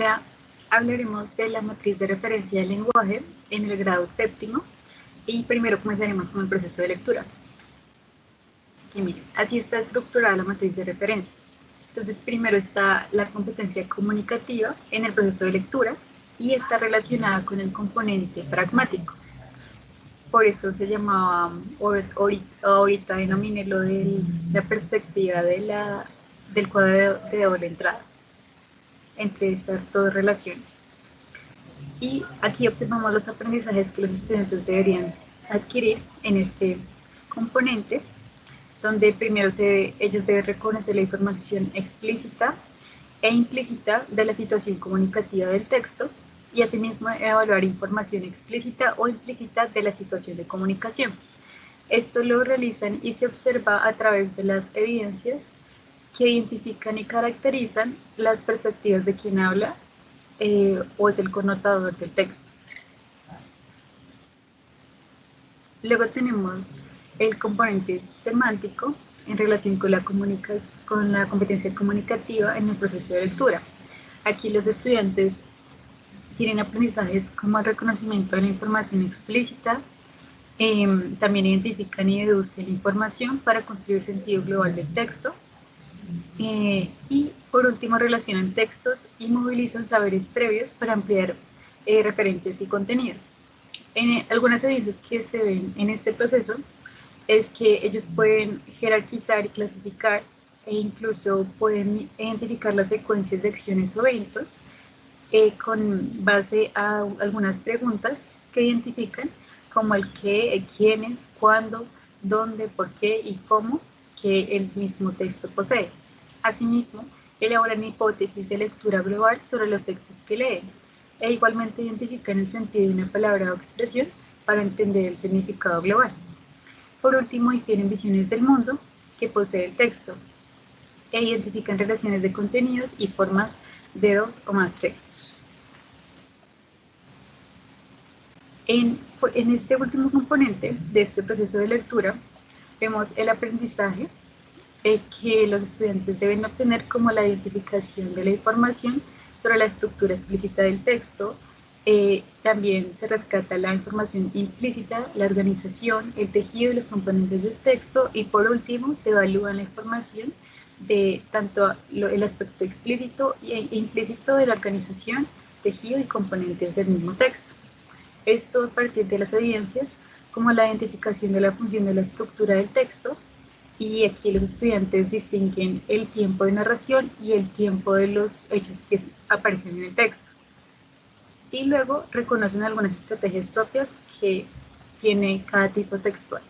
Ahora hablaremos de la matriz de referencia del lenguaje en el grado séptimo y primero comenzaremos con el proceso de lectura. Y miren, así está estructurada la matriz de referencia. Entonces primero está la competencia comunicativa en el proceso de lectura y está relacionada con el componente pragmático. Por eso se llamaba, ahorita denominé lo de la perspectiva del cuadro de doble entrada entre estas dos relaciones. Y aquí observamos los aprendizajes que los estudiantes deberían adquirir en este componente, donde primero ellos deben reconocer la información explícita e implícita de la situación comunicativa del texto y asimismo evaluar información explícita o implícita de la situación de comunicación. Esto lo realizan y se observa a través de las evidencias que identifican y caracterizan las perspectivas de quien habla o es el connotador del texto. Luego tenemos el componente semántico en relación con la competencia comunicativa en el proceso de lectura. Aquí los estudiantes tienen aprendizajes como el reconocimiento de la información explícita, también identifican y deducen información para construir sentido global del texto, y por último relacionan textos y movilizan saberes previos para ampliar referentes y contenidos. Algunas evidencias que se ven en este proceso es que ellos pueden jerarquizar y clasificar e incluso pueden identificar las secuencias de acciones o eventos con base a algunas preguntas que identifican como el qué, quiénes, cuándo, dónde, por qué y cómo que el mismo texto posee. Asimismo, elaboran hipótesis de lectura global sobre los textos que leen e igualmente identifican el sentido de una palabra o expresión para entender el significado global. Por último, difieren visiones del mundo que posee el texto e identifican relaciones de contenidos y formas de dos o más textos. En este último componente de este proceso de lectura vemos el aprendizaje que los estudiantes deben obtener como la identificación de la información sobre la estructura explícita del texto. También se rescata la información implícita, la organización, el tejido y los componentes del texto y por último se evalúa la información de tanto el aspecto explícito e implícito de la organización, tejido y componentes del mismo texto. Esto a partir de las evidencias como la identificación de la función de la estructura del texto, y aquí los estudiantes distinguen el tiempo de narración y el tiempo de los hechos que aparecen en el texto. Y luego reconocen algunas estrategias propias que tiene cada tipo textual.